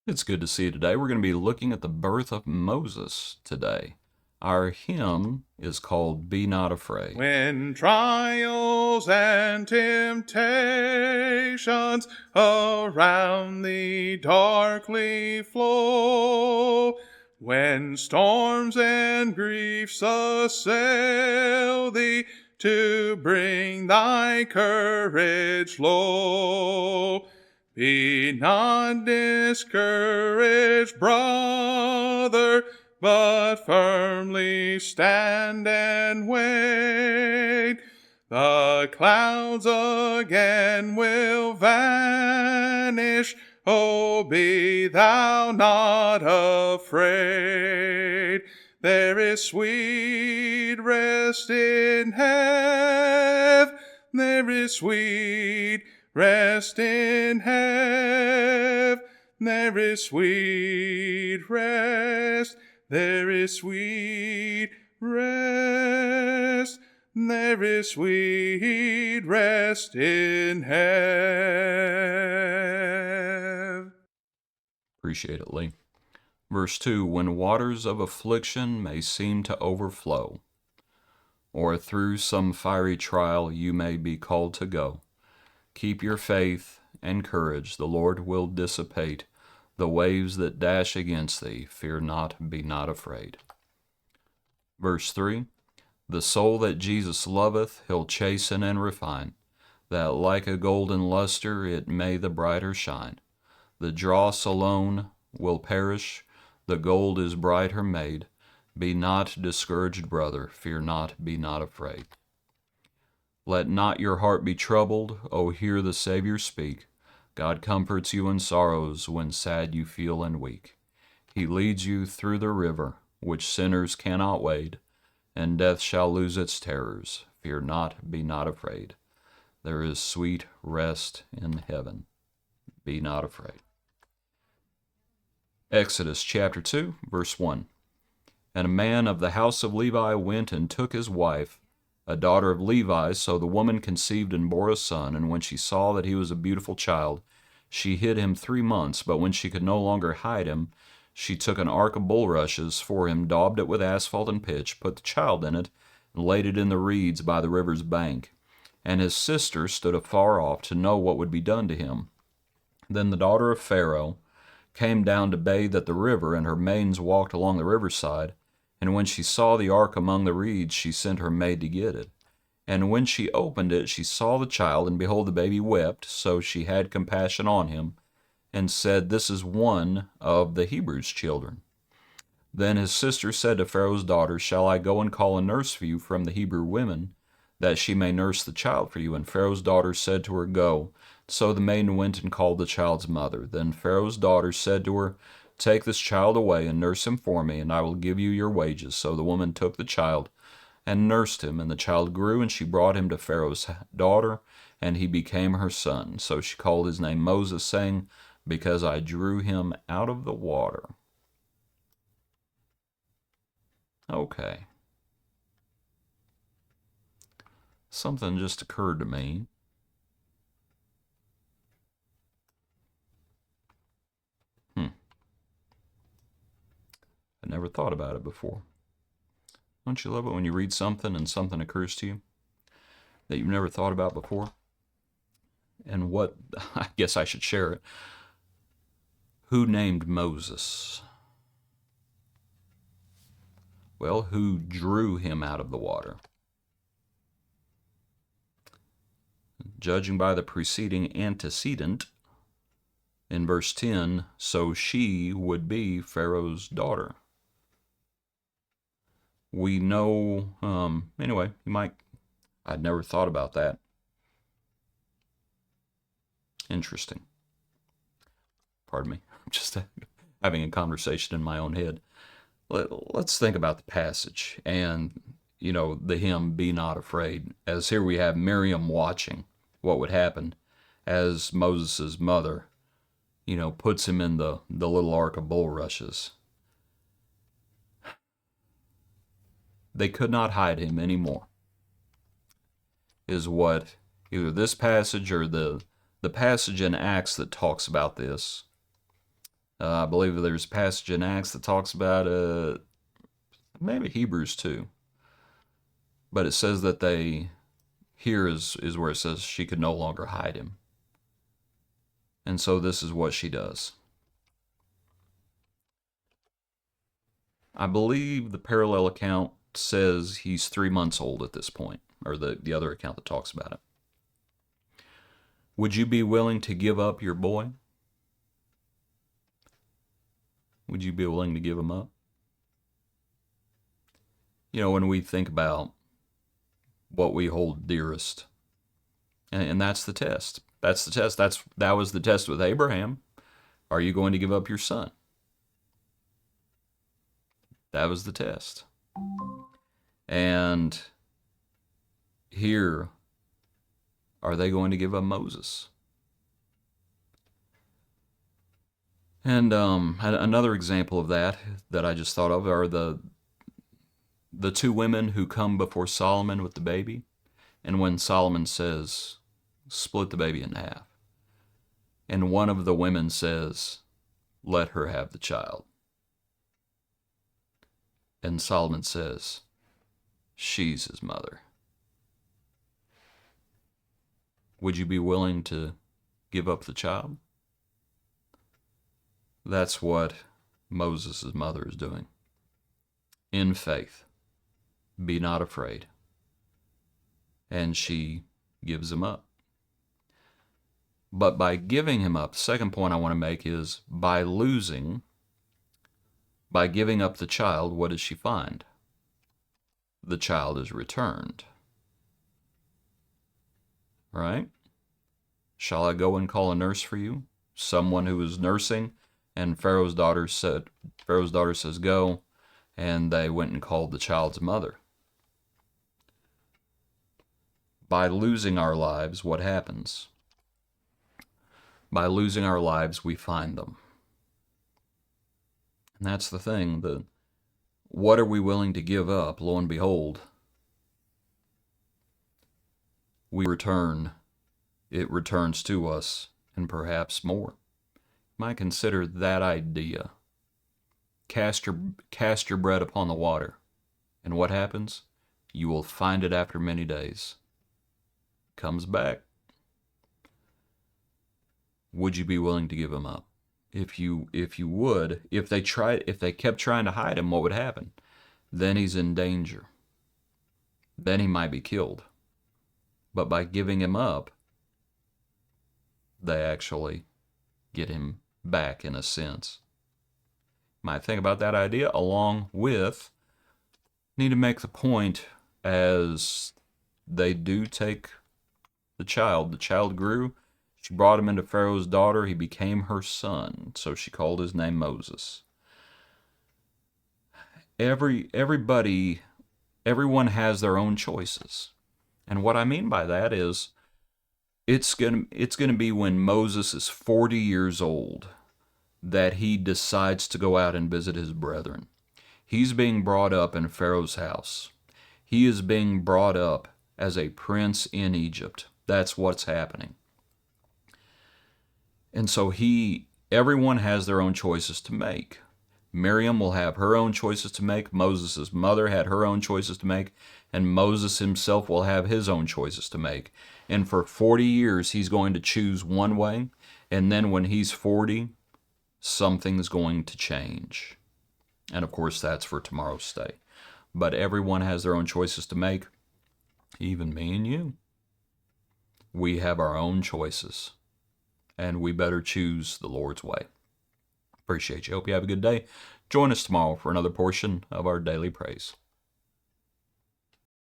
It's good to see you today. We're going to be looking at the birth of Moses today. Our hymn is called Be Not Afraid. When trials and temptations around thee darkly flow, when storms and griefs assail thee to bring thy courage low, be not discouraged, brother, but firmly stand and wait. The clouds again will vanish, oh, be thou not afraid. There is sweet rest in heaven, there is sweet rest in heaven, there is sweet rest, there is sweet rest, there is sweet rest in heaven. Appreciate it, Lee. Verse 2, when waters of affliction may seem to overflow, or through some fiery trial you may be called to go, keep your faith and courage, the Lord will dissipate the waves that dash against thee. Fear not, be not afraid. Verse 3, the soul that Jesus loveth, he'll chasten and refine, that like a golden luster it may the brighter shine. The dross alone will perish, the gold is brighter made. Be not discouraged, brother, fear not, be not afraid. Let not your heart be troubled, O hear the Savior speak. God comforts you in sorrows when sad you feel and weak. He leads you through the river, which sinners cannot wade, and death shall lose its terrors. Fear not, be not afraid. There is sweet rest in heaven. Be not afraid. Exodus chapter 2, verse 1. And a man of the house of Levi went and took his wife, a daughter of Levi. So the woman conceived and bore a son, and when she saw that he was a beautiful child, she hid him 3 months. But when she could no longer hide him, she took an ark of bulrushes for him, daubed it with asphalt and pitch, put the child in it, and laid it in the reeds by the river's bank. And his sister stood afar off to know what would be done to him. Then the daughter of Pharaoh came down to bathe at the river, and her maidens walked along the riverside. And when she saw the ark among the reeds, she sent her maid to get it. And when she opened it, she saw the child, and behold, the baby wept. So she had compassion on him, and said, This is one of the Hebrews' children. Then his sister said to Pharaoh's daughter, Shall I go and call a nurse for you from the Hebrew women, that she may nurse the child for you? And Pharaoh's daughter said to her, Go. So the maiden went and called the child's mother. Then Pharaoh's daughter said to her, Take this child away and nurse him for me, and I will give you your wages. So the woman took the child and nursed him, and the child grew, and she brought him to Pharaoh's daughter, and he became her son. So she called his name Moses, saying, Because I drew him out of the water. Okay. Something just occurred to me. I never thought about it before. Don't you love it when you read something and something occurs to you that you've never thought about before? And what, I guess I should share it. Who named Moses? Well, who drew him out of the water? Judging by the preceding antecedent, in verse 10, so she would be Pharaoh's daughter. We know, anyway, I'd never thought about that. Interesting. Pardon me, I'm just having a conversation in my own head. Let's think about the passage and, the hymn, Be Not Afraid, as here we have Miriam watching what would happen as Moses' mother, puts him in the little ark of bulrushes. They could not hide him anymore, is what either this passage or the passage in Acts that talks about this I believe there's a passage in Acts that talks about maybe Hebrews too, but it says that here is where it says she could no longer hide him. And so this is what she does. I believe the parallel account says he's 3 months old at this point, or the other account that talks about it. Would you be willing to give up your boy? Would you be willing to give him up? You know, when we think about what we hold dearest, and that's the test. That's the test. That was the test with Abraham. Are you going to give up your son? That was the test. And here, are they going to give up Moses? And another example of that I just thought of are the two women who come before Solomon with the baby. And when Solomon says, split the baby in half, and one of the women says, let her have the child. And Solomon says, she's his mother. Would you be willing to give up the child? That's what Moses' mother is doing. In faith, be not afraid. And she gives him up. But by giving him up, the second point I want to make is by giving up the child, what does she find? The child is returned. Right? Shall I go and call a nurse for you? Someone who is nursing. And Pharaoh's daughter says, go. And they went and called the child's mother. By losing our lives, what happens? By losing our lives, we find them. And that's the thing. What are we willing to give up? Lo and behold, we return. It returns to us, and perhaps more. You might consider that idea. Cast your bread upon the water, and what happens? You will find it after many days. It comes back. Would you be willing to give him up? If they kept trying to hide him, what would happen? Then he's in danger. Then he might be killed. But by giving him up, they actually get him back in a sense. Might think about that idea along with need to make the point as they do take the child. The child grew. She brought him into Pharaoh's daughter. He became her son. So she called his name Moses. Everyone has their own choices. And what I mean by that is it's gonna be when Moses is 40 years old that he decides to go out and visit his brethren. He's being brought up in Pharaoh's house. He is being brought up as a prince in Egypt. That's what's happening. And so everyone has their own choices to make. Miriam will have her own choices to make. Moses' mother had her own choices to make. And Moses himself will have his own choices to make. And for 40 years, he's going to choose one way. And then when he's 40, something's going to change. And of course, that's for tomorrow's stay. But everyone has their own choices to make. Even me and you. We have our own choices. And we better choose the Lord's way. Appreciate you. Hope you have a good day. Join us tomorrow for another portion of our daily praise.